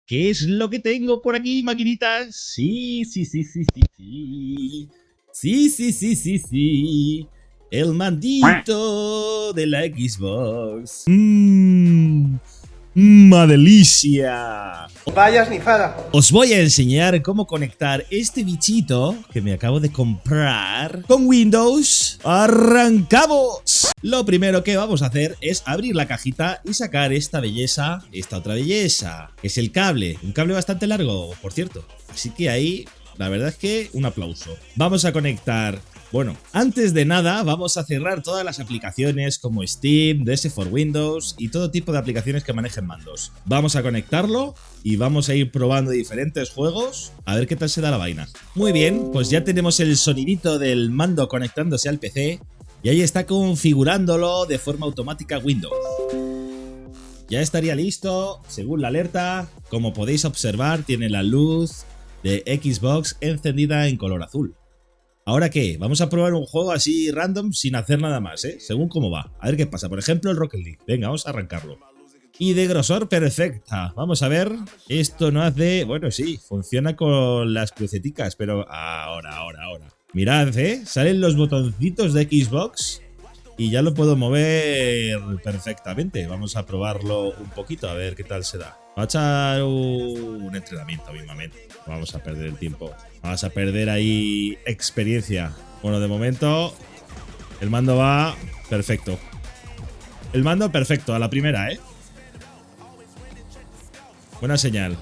¿Qué es lo que tengo por aquí, maquinitas? Sí. Sí. El mandito de la Xbox. ¡Una delicia! Vaya snifada. Os voy a enseñar cómo conectar este bichito que me acabo de comprar con Windows. ¡Arrancamos! Lo primero que vamos a hacer es abrir la cajita y sacar esta belleza, esta otra belleza, que es el cable. Un cable bastante largo, por cierto. Así que ahí, la verdad es que un aplauso. Vamos a conectar... Bueno, antes de nada vamos a cerrar todas las aplicaciones como Steam, DS for Windows y todo tipo de aplicaciones que manejen mandos. Vamos a conectarlo y vamos a ir probando diferentes juegos a ver qué tal se da la vaina. Muy bien, pues ya tenemos el sonidito del mando conectándose al PC y ahí está configurándolo de forma automática Windows. Ya estaría listo, según la alerta. Como podéis observar, tiene la luz de Xbox encendida en color azul. ¿Ahora qué? Vamos a probar un juego así random sin hacer nada más, según cómo va. A ver qué pasa. Por ejemplo, el Rocket League. Venga, vamos a arrancarlo. Y de grosor perfecta. Vamos a ver. Esto no hace... Bueno, sí, funciona con las cruceticas, pero ahora. Mirad, salen los botoncitos de Xbox y ya lo puedo mover perfectamente. Vamos a probarlo un poquito, a ver qué tal se da. Va a echar un entrenamiento mismamente. Vamos a perder el tiempo. Vamos a perder ahí experiencia. Bueno, de momento el mando va perfecto. El mando perfecto, a la primera, Buena señal.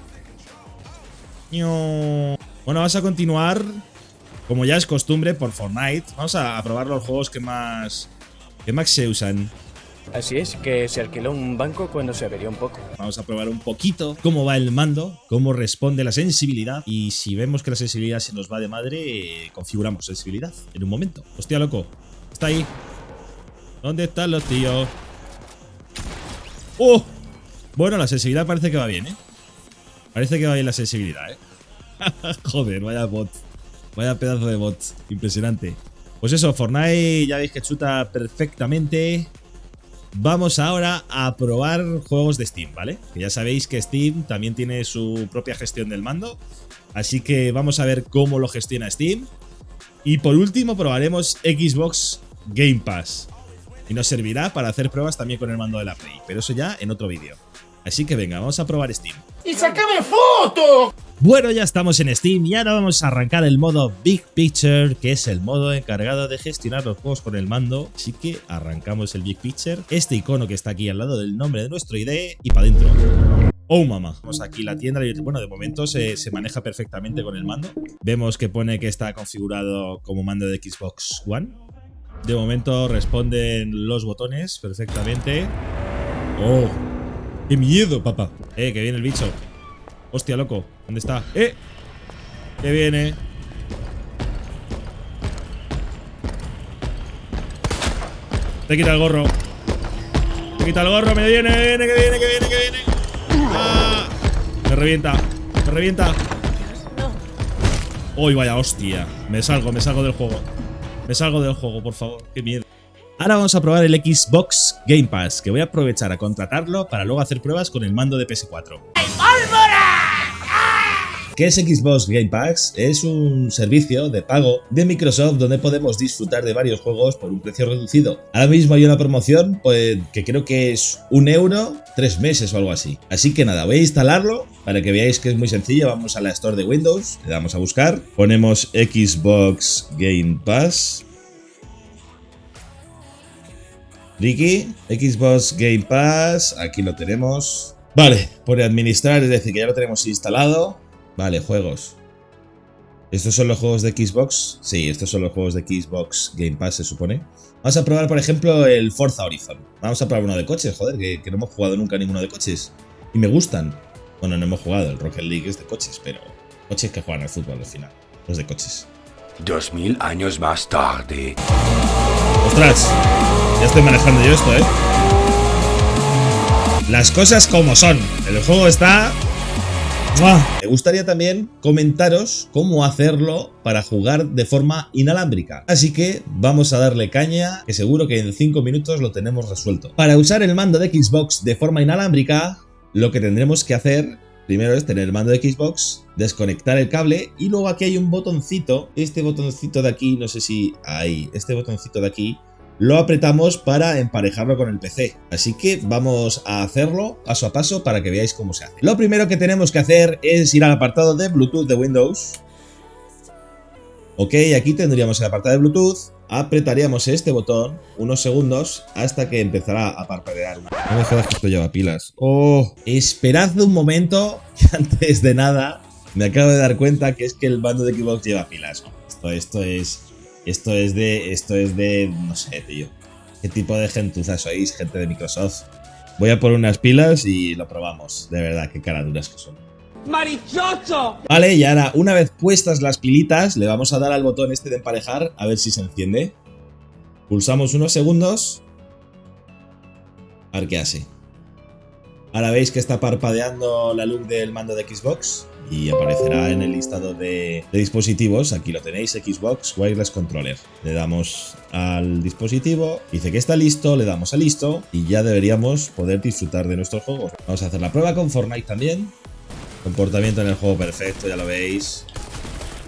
Bueno, vamos a continuar, como ya es costumbre, por Fortnite. Vamos a probar los juegos que más se usan. Así es, que se alquiló un banco cuando se averió un poco. Vamos a probar un poquito cómo va el mando, cómo responde la sensibilidad. Y si vemos que la sensibilidad se nos va de madre, configuramos sensibilidad en un momento. Hostia, loco. Está ahí. ¿Dónde están los tíos? ¡Oh! Bueno, la sensibilidad parece que va bien, Parece que va bien la sensibilidad, Joder, vaya bot. Vaya pedazo de bot. Impresionante. Pues eso, Fortnite ya veis que chuta perfectamente. Vamos ahora a probar juegos de Steam, ¿vale? Que ya sabéis que Steam también tiene su propia gestión del mando. Así que vamos a ver cómo lo gestiona Steam. Y por último probaremos Xbox Game Pass. Y nos servirá para hacer pruebas también con el mando de la Play. Pero eso ya en otro vídeo. Así que venga, vamos a probar Steam. ¡Y sácame foto! Bueno, ya estamos en Steam y ahora vamos a arrancar el modo Big Picture, que es el modo encargado de gestionar los juegos con el mando. Así que arrancamos el Big Picture. Este icono que está aquí al lado del nombre de nuestro ID y para adentro. ¡Oh, mamá! Vamos aquí la tienda. Bueno, de momento se maneja perfectamente con el mando. Vemos que pone que está configurado como mando de Xbox One. De momento responden los botones perfectamente. ¡Oh! ¡Qué miedo, papá! Que viene el bicho. Hostia, loco. ¿Dónde está? Que viene. Te quita el gorro. Te quita el gorro. Me viene, que viene. ¡Ah! Me revienta. ¡Uy, vaya hostia! Me salgo del juego. Por favor. ¡Qué miedo! Ahora vamos a probar el Xbox Game Pass, que voy a aprovechar a contratarlo para luego hacer pruebas con el mando de PS4. ¿Qué es Xbox Game Pass? Es un servicio de pago de Microsoft donde podemos disfrutar de varios juegos por un precio reducido. Ahora mismo hay una promoción pues, que creo que es €1, 3 meses o algo así. Así que nada, voy a instalarlo para que veáis que es muy sencillo. Vamos a la Store de Windows, le damos a buscar, ponemos Xbox Game Pass. Ricky, Xbox Game Pass, aquí lo tenemos. Vale, pone administrar, es decir que ya lo tenemos instalado. Vale, juegos. ¿Estos son los juegos de Xbox? Sí, estos son los juegos de Xbox Game Pass, se supone. Vamos a probar, por ejemplo, el Forza Horizon. Vamos a probar uno de coches, joder, que no hemos jugado nunca ninguno de coches. Y me gustan. Bueno, no hemos jugado, el Rocket League es de coches, pero coches que juegan al fútbol al final, no es de coches. 2000 años más tarde. ¡Ostras! Ya estoy manejando yo esto, Las cosas como son. El juego está... ¡Mua! Me gustaría también comentaros cómo hacerlo para jugar de forma inalámbrica. Así que vamos a darle caña, que seguro que en 5 minutos lo tenemos resuelto. Para usar el mando de Xbox de forma inalámbrica, lo que tendremos que hacer Primero es tener el mando de Xbox, desconectar el cable y luego aquí hay un botoncito. Este botoncito de aquí, no sé si... Ahí, este botoncito de aquí lo apretamos para emparejarlo con el PC. Así que vamos a hacerlo paso a paso para que veáis cómo se hace. Lo primero que tenemos que hacer es ir al apartado de Bluetooth de Windows. Ok, aquí tendríamos el apartado de Bluetooth. Apretaríamos este botón unos segundos hasta que empezará a parpadear. No me jodas que esto lleva pilas. Oh, esperad un momento, que antes de nada me acabo de dar cuenta que es que el mando de Xbox lleva pilas. Esto es de... no sé, tío. ¿Qué tipo de gentuza sois, gente de Microsoft? Voy a poner unas pilas y lo probamos. De verdad, qué caraduras que son. ¡Marichocho! Vale, y ahora, una vez puestas las pilitas, le vamos a dar al botón este de emparejar, a ver si se enciende. Pulsamos unos segundos. A ver qué hace. Ahora veis que está parpadeando la luz del mando de Xbox y aparecerá en el listado de dispositivos. Aquí lo tenéis, Xbox Wireless Controller. Le damos al dispositivo, dice que está listo, le damos a listo y ya deberíamos poder disfrutar de nuestros juegos. Vamos a hacer la prueba con Fortnite también. Comportamiento en el juego perfecto, ya lo veis.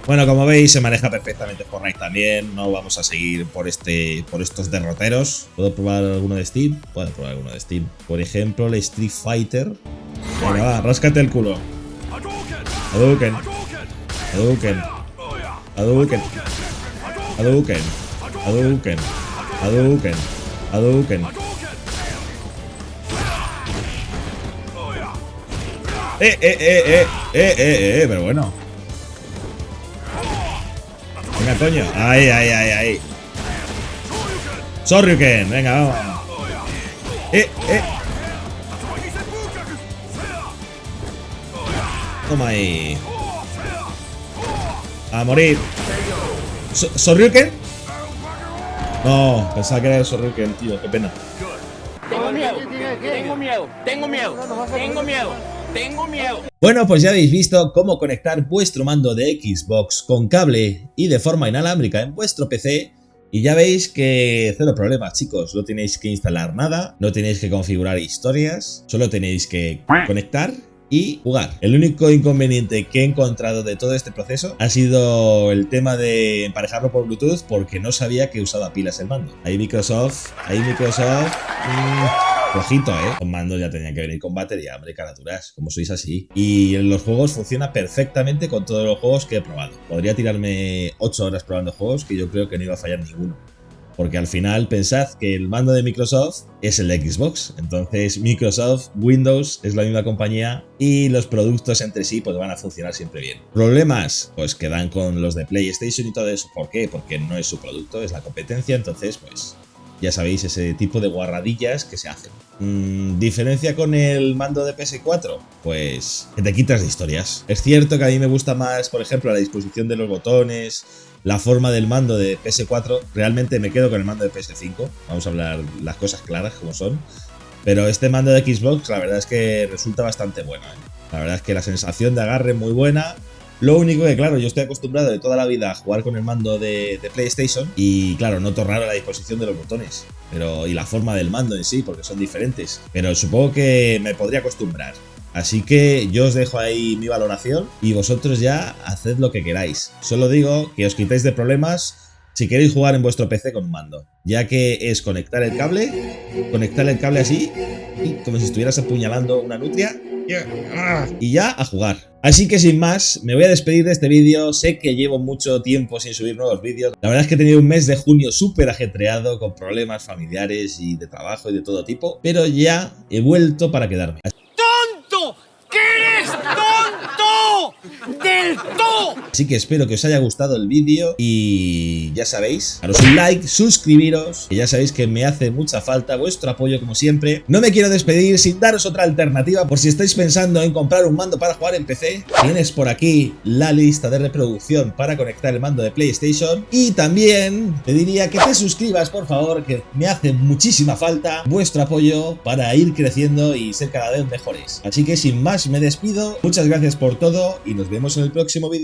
Bueno, como veis, se maneja perfectamente Fortnite también. No vamos a seguir por estos derroteros. ¿Puedo probar alguno de Steam? Puedo probar alguno de Steam. Por ejemplo, el Street Fighter. Venga, va, ráscate el culo. Hadouken. Hadouken. Hadouken. Hadouken. Hadouken. Hadouken. Hadouken. Pero bueno. Venga, coño. Ahí. Shoryuken, venga, vamos. Toma ahí. A morir. ¿Shoryuken? No, pensaba que era el Shoryuken, tío, qué pena. Tengo miedo. Bueno, pues ya habéis visto cómo conectar vuestro mando de Xbox con cable y de forma inalámbrica en vuestro PC. Y ya veis que cero problemas, chicos. No tenéis que instalar nada, no tenéis que configurar historias, solo tenéis que conectar y jugar. El único inconveniente que he encontrado de todo este proceso ha sido el tema de emparejarlo por Bluetooth, porque no sabía que usaba pilas el mando. Ahí Microsoft. Flojito, Con mando ya tenía que venir con batería, hombre, caraturas, como sois así. Y en los juegos funciona perfectamente con todos los juegos que he probado. Podría tirarme 8 horas probando juegos que yo creo que no iba a fallar ninguno. Porque al final pensad que el mando de Microsoft es el de Xbox. Entonces Microsoft, Windows es la misma compañía y los productos entre sí pues van a funcionar siempre bien. ¿Problemas? Pues que dan con los de PlayStation y todo eso. ¿Por qué? Porque no es su producto, es la competencia. Entonces pues ya sabéis, ese tipo de guarradillas que se hacen. ¿Diferencia con el mando de PS4? Pues que te quitas de historias. Es cierto que a mí me gusta más, por ejemplo, la disposición de los botones, la forma del mando de PS4. Realmente me quedo con el mando de PS5. Vamos a hablar las cosas claras como son. Pero este mando de Xbox la verdad es que resulta bastante bueno. La verdad es que la sensación de agarre es muy buena. Lo único que, claro, yo estoy acostumbrado de toda la vida a jugar con el mando de PlayStation y, claro, noto raro la disposición de los botones y la forma del mando en sí, porque son diferentes. Pero supongo que me podría acostumbrar. Así que yo os dejo ahí mi valoración y vosotros ya haced lo que queráis. Solo digo que os quitéis de problemas si queréis jugar en vuestro PC con un mando, ya que es conectar el cable así, y como si estuvieras apuñalando una nutria, y ya a jugar. Así que sin más, me voy a despedir de este vídeo. Sé que llevo mucho tiempo sin subir nuevos vídeos. La verdad es que he tenido un mes de junio súper ajetreado, con problemas familiares y de trabajo y de todo tipo, pero ya he vuelto para quedarme. ¡Tonto! ¡Que eres tonto! ¡Del todo! Así que espero que os haya gustado el vídeo y ya sabéis, daros un like, suscribiros, que ya sabéis que me hace mucha falta vuestro apoyo como siempre. No me quiero despedir sin daros otra alternativa por si estáis pensando en comprar un mando para jugar en PC. Tienes por aquí la lista de reproducción para conectar el mando de PlayStation y también te diría que te suscribas, por favor, que me hace muchísima falta vuestro apoyo para ir creciendo y ser cada vez mejores. Así que sin más me despido, muchas gracias por todo y nos vemos en el próximo vídeo.